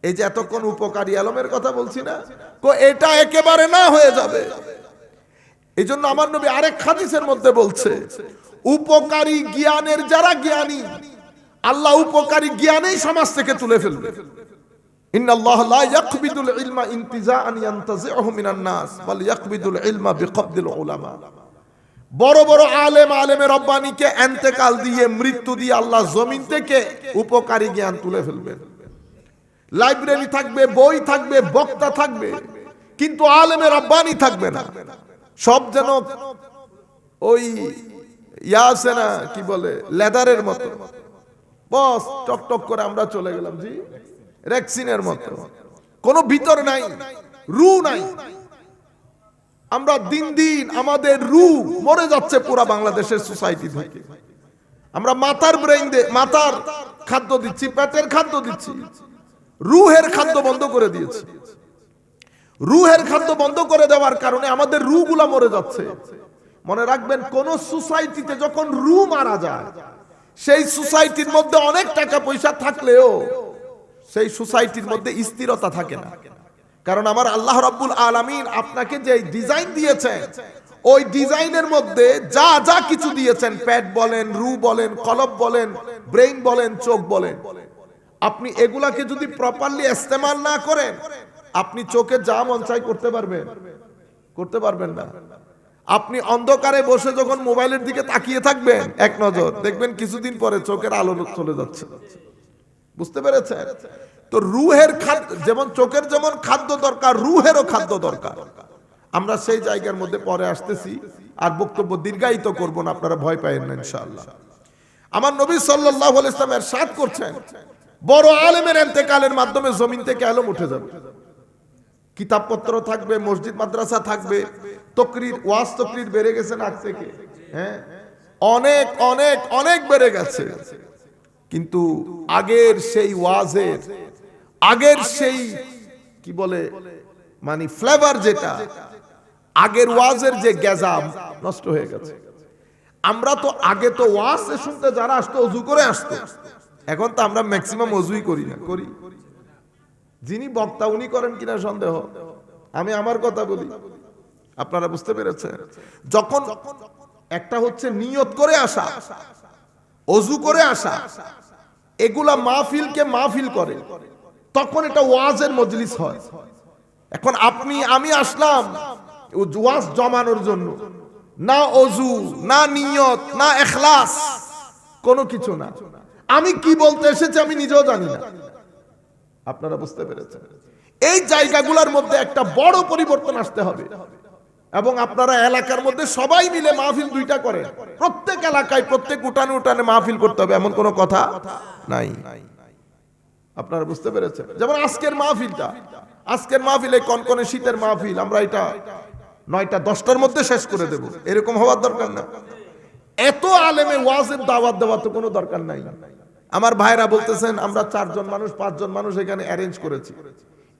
এই যে এতক্ষণ উপকারী ইলমের কথা বলছি না, ক এটা একেবারে না হয়ে যাবে। এই জন্য আমার নবী আরেক হাদিসের মধ্যে বলছে, উপকারী জ্ঞানের যারা জ্ঞানী, আল্লাহ উপকারী জ্ঞানেই সমাজ থেকে তুলে ফেলবে। ইন্নাল্লাহ লা ইয়াকবিদুল ইলমা ইনতিজাআন ইয়ানতাজিউহু মিনান নাস বাল ইয়াকবিদুল ইলমা বিকবদিল উলামা। বড় বড় আলেম, আলেমে রব্বানিকে ইন্তেকাল দিয়ে, মৃত্যু দিয়ে আল্লাহ জমিন থেকে উপকারী জ্ঞান তুলে ফেলবেন। লাইব্রেরি থাকবে, বই থাকবে, বক্তা থাকবে, কিন্তু আলেমে রব্বানি থাকবে না। সব যেন ওই ইয়া আছে না, কি বলে, লেদারের মতো, বস টক টক করে আমরা চলে গেলাম, জি রেক্সিনের মতো, কোনো ভিতর নাই, রু নাই। আমরা দিন দিন আমাদের রু মরে যাচ্ছে পুরা বাংলাদেশের সোসাইটি থেকে। আমরা মাথার ব্রেইন দিয়ে মাথার খাদ্য দিচ্ছি, পেটের খাদ্য দিচ্ছি, রুহের খাদ্য বন্ধ করে দিয়েছি। রুহের খাদ্য বন্ধ করে দেওয়ার কারণে আমাদের রুগুলা মরে যাচ্ছে। মনে রাখবেন, কোন সোসাইটিতে যখন রু মারা যায়, সেই সোসাইটির মধ্যে অনেক টাকা পয়সা থাকলেও সেই সোসাইটির মধ্যে স্থিরতা থাকে না। কারণ আমার আল্লাহ রাব্বুল আলামিন আপনাকে যে ডিজাইন দিয়েছেন, ওই ডিজাইনের মধ্যে যা যা কিছু দিয়েছেন, পেট বলেন, রু বলেন, কলব বলেন, ব্রেইন বলেন, চোখ বলেন, আপনি এগুলাকে যদি প্রপারলি ইস্তেমাল না করেন, আপনি চোখে যা মন চাই করতে পারবেন? করতে পারবেন না। আপনি অন্ধকারে বসে যখন মোবাইলের দিকে তাকিয়ে থাকবেন এক নজর, দেখবেন কিছুদিন পরে চোখের আলো চলে যাচ্ছে। বুঝতে পেরেছেন? তো রুহের খাদ্য যেমন, চোখের যেমন খাদ্য দরকার, রুহেরও খাদ্য দরকার। আমরা সেই জায়গার মধ্যে পরে আসতেছি, আর বক্তব্য দীর্ঘায়িত করব না, আপনারা ভয় পাবেন না ইনশাআল্লাহ। আমার নবী সাল্লাল্লাহু আলাইহি ওয়াসাল্লাম ইরশাদ করছেন, বড় আলেমের ইন্তেকালের মাধ্যমে জমিন থেকে আলম উঠে যাবে। কিতাবপত্র থাকবে, মসজিদ মাদ্রাসা থাকবে, তকরির ওয়াজ তকরির বেড়ে গেছে না আজ থেকে? হ্যাঁ, অনেক অনেক অনেক বেড়ে গেছে। কিন্তু আগের সেই ওয়াজের, আগের সেই কি বলে মানে ফ্লেভার, যেটা আগের ওয়াজের যে গেজাম নষ্ট হয়ে গেছে। আমরা তো আগে তো ওয়াজ শুনতে যারা আসতো ওযু করে আসতো, এখন তো আমরা ম্যাক্সিমাম ওযুই করি না। করি? যিনি বক্তা উনি করেন কিনা সন্দেহ। আমি আমার কথা বলি, আপনারা বুঝতে পেরেছেন? যখন একটা হচ্ছে নিয়ত করে আসা, ওযু করে আসা, এগুলা মাহফিলকে মাহফিল করে, তখন এটা ওয়াজের মজলিস হয়। এখন আমি আসলাম ওয়াজ জমানোর জন্য, না ওযু, না নিয়ত, না ইখলাস, কোনো কিছু না। আমি কি বলতে এসেছি আমি নিজেও জানি না। আপনারা বুঝতে পেরেছেন? এই জায়গাগুলোর মধ্যে একটা বড় পরিবর্তন আসতে হবে। এবং আপনারা এলাকার মধ্যে সবাই মিলে মাহফিল দুইটা করেন, প্রত্যেক এলাকায় প্রত্যেক উঠানে উঠানে মাহফিল করতে হবে, এমন কোনো কথা নাই। আপনারা বুঝতে পেরেছেন? যেমন আজকের মাহফিলটা, আজকের মাহফিল এই কনকনে শীতের মাহফিল, আমরা এটা 9টা 10টার মধ্যে শেষ করে দেব, এরকম হওয়ার দরকার না। এত আলেমে ওয়াজের দাওয়াত দেওয়ার তো কোনো দরকার নাই। আমার ভাইরা বলতেছেন আমরা 4 জন মানুষ 5 জন মানুষ এখানে অ্যারেঞ্জ করেছি,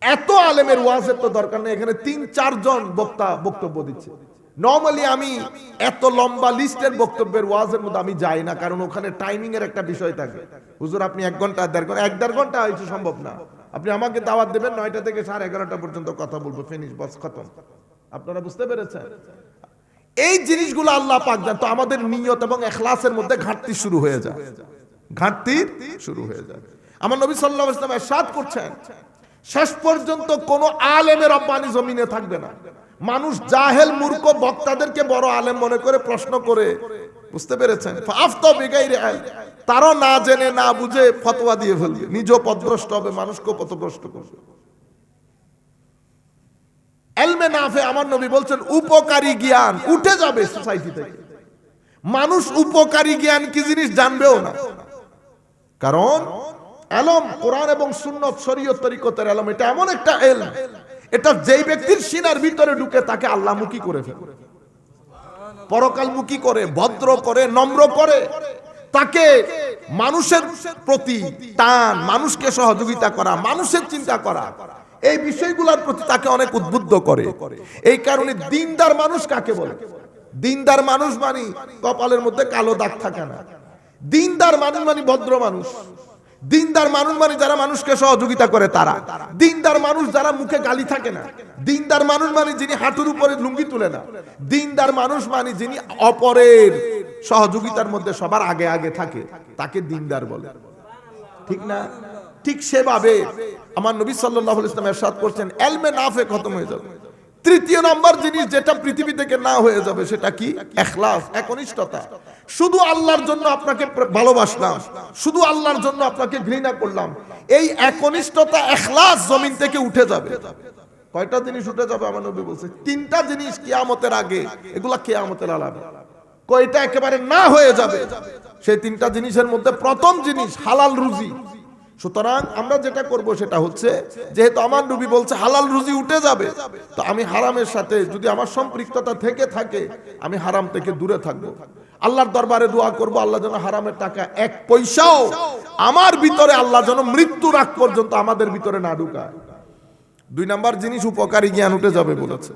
এত আলেমের ওয়াজের তো দরকার নেই। এখানে 3-4 জন বক্তা বক্তব্য দিচ্ছে। নরমালি আমি এত লম্বা লিস্টের বক্তব্যের ওয়াজের মধ্যে আমি যাই না, কারণ ওখানে টাইমিং এর একটা বিষয় থাকে। হুজুর আপনি 1 ঘন্টা 1.5 ঘন্টা হয়তো সম্ভব না, আপনি আমাকে দাওয়াত দেবেন 9টা থেকে 11:30 পর্যন্ত কথা বলবো, ফিনিশ, বস, খতম। আপনারা বুঝতে পেরেছেন? এই জিনিসগুলো আল্লাহ পাক জানেন। তো আমাদের নিয়ত এবং ইখলাসের মধ্যে ঘাটতি শুরু হয়ে যায়, ঘাটতি শুরু হয়ে যায়। আমার নবী সাল্লাল্লাহু আলাইহি ওয়াসাল্লাম ইরশাদ করছেন, শেষ পর্যন্ত কোন আলেমের রব্বানি জমিনে থাকবে না। মানুষ জাহেল মূর্খ বক্তাদেরকে বড় আলেম মনে করে প্রশ্ন করে, বুঝতে পেরেছেন? ফাফতা বিগাইরি ইলম, তারা না জেনে না বুঝে ফতোয়া দিয়ে ফেলবে, নিজেও পথভ্রষ্ট হবে, মানুষকেও পথভ্রষ্ট করবে। ইলমে নাফে আমার নবী বলছেন উপকারী জ্ঞান উঠে যাবে সোসাইটি থেকে। মানুষ উপকারী জ্ঞান কি জিনিস জানবেও না, কারণ ইলম কোরআন এবং সুন্নাত শরীয়ত তরিকতের ইলম এটা এমন একটা ইলম, এটা যেই ব্যক্তির সিনার ভিতরে ঢুকে তাকে আল্লাহমুখী করে ফেলে, পরকালমুখী করে, ভদ্র করে, নম্র করে, তাকে মানুষের প্রতি টান, মানুষকে সহযোগিতা করা, মানুষের চিন্তা করা, এই বিষয়গুলোর প্রতি তাকে অনেক উদ্বুদ্ধ করে। এই কারণে দিনদার মানুষ কাকে বলে? দিনদার মানুষ মানে কপালের মধ্যে কালো দাগ থাকে না। দিনদার মানুষ মানে ভদ্র মানুষ। দিনদার মানুষ মানে যারা মানুষকে সহযোগিতা করে তারা। দিনদার মানুষ যারা মুখে গালি থাকে না। দিনদার মানুষ মানে যিনি হাঁটুর উপরে লুঙ্গি তুলে না। দিনদার মানুষ মানে যিনি অপরের সহযোগিতার মধ্যে সবার আগে আগে থাকে, তাকে দিনদার বলে। ঠিক না? ঠিক সেভাবে আমার নবী সাল্লাল্লাহু আলাইহি ওয়াসাল্লাম ইরশাদ করছেন ইলমে নাফে খতম হয়ে যাবে। তৃতীয় নাম্বার জিনিস যেটা পৃথিবী থেকে না হয়ে যাবে সেটা কি? ইখলাস, একনিষ্ঠতা। শুধু আল্লাহর জন্য আপনাকে ভালোবাসলাম, শুধু আল্লাহর জন্য আপনাকে ঘৃণা করলাম, এই একনিষ্ঠতা ইখলাস জমিন থেকে উঠে যাবে। কয়টা জিনিস উঠে যাবে আমার নবী বলছে? 3টা জিনিস কিয়ামতের আগে, এগুলা কিয়ামতের আলামত। কয়টা একেবারে না হয়ে যাবে? সেই 3টা জিনিসের মধ্যে প্রথম জিনিস হালাল রুজি। সুতরাং আমরা যেটা করব সেটা হচ্ছে, যেহেতু আমার নবী বলছে হালাল রুজি উঠে যাবে, তো আমি হারামের সাথে যদি আমার সম্পৃক্ততা থেকে থাকে আমি হারাম থেকে দূরে থাকবো। আল্লাহর দরবারে দোয়া করব আল্লাহ যেন হারামের টাকা 1 পয়সাও আমার ভিতরে, আল্লাহ যেন মৃত্যুর আগ পর্যন্ত আমাদের ভিতরে না ঢুকায়। 2 নাম্বার জিনিস উপকারী জ্ঞান উঠে যাবে বলেছে।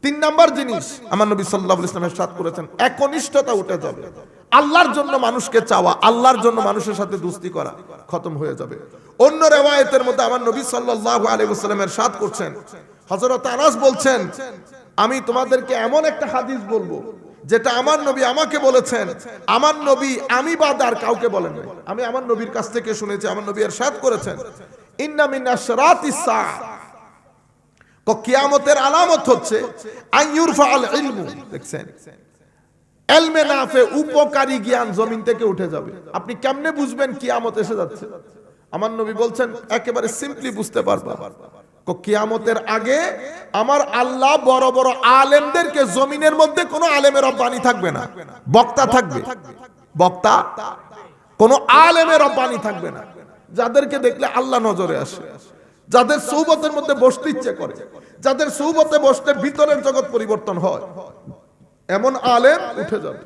3 নাম্বার জিনিস আমার নবী সাল্লাল্লাহু আলাইহি ওয়াসাল্লাম ইরশাদ করেছেন একনিষ্ঠতা উঠে যাবে। আল্লাহর জন্য মানুষকে চাওয়া, আল্লাহর জন্য মানুষের সাথে দোস্তি করা খতম হয়ে যাবে। অন্য রিওয়ায়াতের মধ্যে আমার নবী সাল্লাল্লাহু আলাইহি ওয়াসাল্লাম ইরশাদ করছেন, হযরত আনাস বলছেন, আমি তোমাদেরকে এমন একটা হাদিস বলবো যেটা আমার নবী আমাকে বলেছেন, আমার নবী আমি বাদ আর কাউকে বলেন নাই, আমি আমার নবীর কাছ থেকে শুনেছি। আমার নবী ইরশাদ করেছেন ইন্না মিন আশরাতিস সাআ, কিয়ামতের আলামত হচ্ছে আইয়ুরফা আল ইলমু। দেখছেন, ইলমে নাফে উপকারী জ্ঞান জমিন থেকে উঠে যাবে। আপনি কেমনে বুঝবেন কিয়ামত এসে যাচ্ছে? আমার নবী বলছেন একেবারে সিম্পলি বুঝতে পারবা, কিয়ামতের আগে আমার আল্লাহ বড় বড় আলেমদেরকে, জমিনের মধ্যে কোনো আলেমের রব্বানি থাকবে না, বক্তা থাকবে, বক্তা, কোনো আলেমের রব্বানি থাকবে না, যাদেরকে দেখলে আল্লাহ নজরে আসে। যাদের সৌবতের মধ্যে বসতে ইচ্ছে করে, যাদের সৌবতে বসতে ভিতরের জগৎ পরিবর্তন হয়, এমন আলেম উঠে যাবে।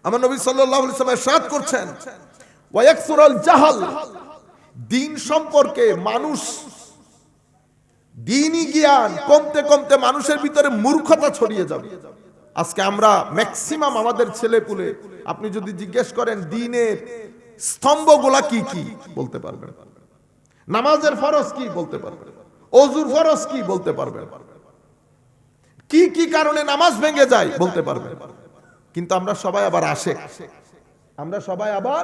আমার নবী সাল্লাল্লাহু আলাইহি ওয়াসাল্লাম ইরশাদ করছেন, ওয়ায়াকসুরাল জাহাল, দ্বীন সম্পর্কে মানুষ দ্বীনি জ্ঞান কমতে কমতে মানুষের ভিতরে মূর্খতা ছড়িয়ে যাবে। আজকে আমরা ম্যাক্সিমাম আমাদের ছেলেপুলে আপনি যদি জিজ্ঞেস করেন দ্বীনের স্তম্ভগুলা কি কি বলতে পারবেন, নামাজের ফরজ কি বলতে পারবেন, ওযুর ফরজ কি বলতে পারবেন, কি কি কারণে নামাজ ভেঙে যায় বলতে পারবেন। কিন্তু আমরা সবাই আবার আশেক, আমরা সবাই আবার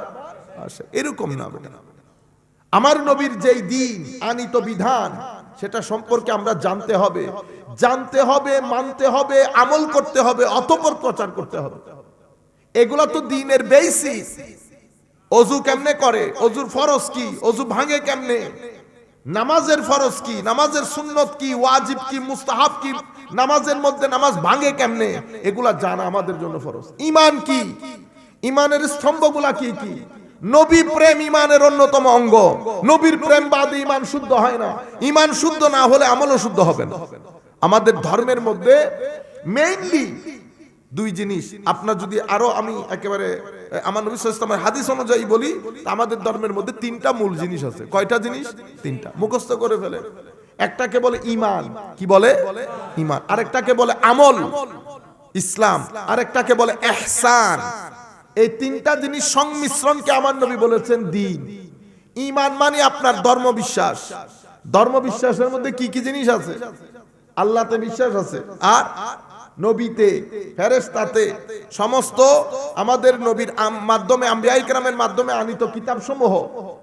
আশেক। এরকম না, আমার নবীর যেই দ্বীন আনিত বিধান সেটা সম্পর্কে আমরা জানতে হবে, মানতে হবে, আমল করতে হবে, অতঃপর প্রচার করতে হবে। এগুলা তো দ্বীনের বেসিক। ওযু কেমনে করে, ওযুর ফরজ কি, ওযু ভাঙে কেমনে, নামাজের ফরজ কি, নামাজের সুন্নত কি, ওয়াজিব কি, মুস্তাহাব কি, নামাজের মধ্যে নামাজ ভাঙে কেমনে, এগুলা জানা আমাদের জন্য ফরজ। ঈমান কি, ঈমানের স্তম্ভগুলা কি কি, নবী প্রেম ঈমানের অন্যতম অঙ্গ। নবীর প্রেম বাদে ঈমান শুদ্ধ হয় না। ঈমান শুদ্ধ না হলে আমলও শুদ্ধ হবে না। আমাদের ধর্মের মধ্যে মেইনলি দুই জিনিস। আপনার যদি আরো আমি একেবারে আমার নবী সাল্লাল্লাহু আলাইহি ওয়াসাল্লামের হাদিস অনুযায়ী বলি, আমাদের ধর্মের মধ্যে তিনটা মূল জিনিস আছে। কয়টা জিনিস? তিনটা। মুখস্থ করে ফেলে। একটাকে বলে ঈমান, কি বলে? ঈমান। আরেকটাকে বলে আমল, ইসলাম। আরেকটাকে বলে ইহসান। এই তিনটা জিনিস সংমিশ্রণকে আমার নবী বলেছেন দ্বীন। ঈমান মানে আপনার ধর্মবিশ্বাস। ধর্মবিশ্বাসের মধ্যে কি কি জিনিস আছে? আল্লাহতে বিশ্বাস আছে, আর নবীতে, ফেরেশতাতে, সমস্ত আমাদের নবীর মাধ্যমে, আম্বিয়ায়ে কেরামের মাধ্যমে আনিত কিতাবসমূহ,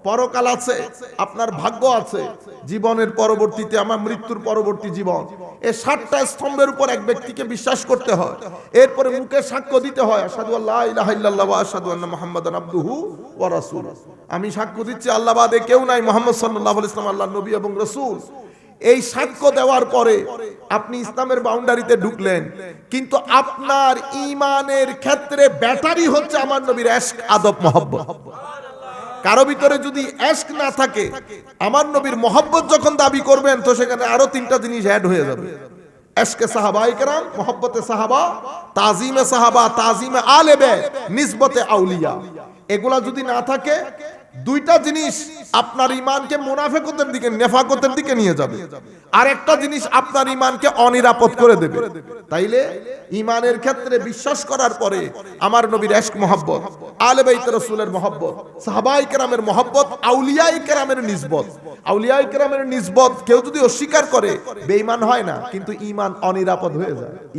পরকাল আছে, আপনার ভাগ্য আছে, জীবনের পরবর্তীতে আমার মৃত্যুর পরবর্তী জীবন। এই ৭টা স্তম্ভের উপর এক ব্যক্তিকে বিশ্বাস করতে হয়। এরপরে মুখে সাক্ষ্য দিতে হয়, আশহাদু আল্লা ইলাহা ইল্লাল্লাহ ওয়া আশহাদু আন্না মুহাম্মাদান আবদুহু ওয়া রাসূলুহু। আমি সাক্ষ্য দিচ্ছি আল্লাহ বাদে কেউ নাই, মুহাম্মদ সাল্লাল্লাহু আলাইহি ওয়াসাল্লাম আল্লাহর নবী এবং রাসূল। এই সাক্ষ্য দেওয়ার পরে আপনি ইসলামের বাউন্ডারিতে ঢুকলেন, কিন্তু আপনার ঈমানের ক্ষেত্রে ব্যাটারি হচ্ছে আমার নবীর ইশক, আদব, মহব্বত। কারো ভিতরে যদি ইশক না থাকে, আমার নবীর মহব্বত যখন দাবি করবেন, তো সেখানে আরো তিনটা জিনিস অ্যাড হয়ে যাবে। ইশকে সাহাবায়ে কেরাম, মহব্বতে সাহাবা, তাজিমে সাহাবা, তাজিমে আলে বাইত, নিসবতে আউলিয়া। এগুলা যদি না থাকে, দুইটা জিনিস আপনার ঈমানকে মুনাফিকতের দিকে, নেফাকতের দিকে নিয়ে যাবে, আর একটা জিনিস আপনার ঈমানকে অনিরাপদ করে দেবে। তাইলে ঈমানের ক্ষেত্রে বিশ্বাস করার পরে আমার নবীর ইশক, মহব্বত, আলে বাইত রাসূলের মহব্বত, সাহাবায়ে কেরামের মহব্বত, আউলিয়ায়ে কেরামের নিসবত। আউলিয়ায়ে কেরামের নিসবত কেউ যদি অস্বীকার করে, বেঈমান হয় না, কিন্তু ঈমান অনিরাপদ হয়ে যায়।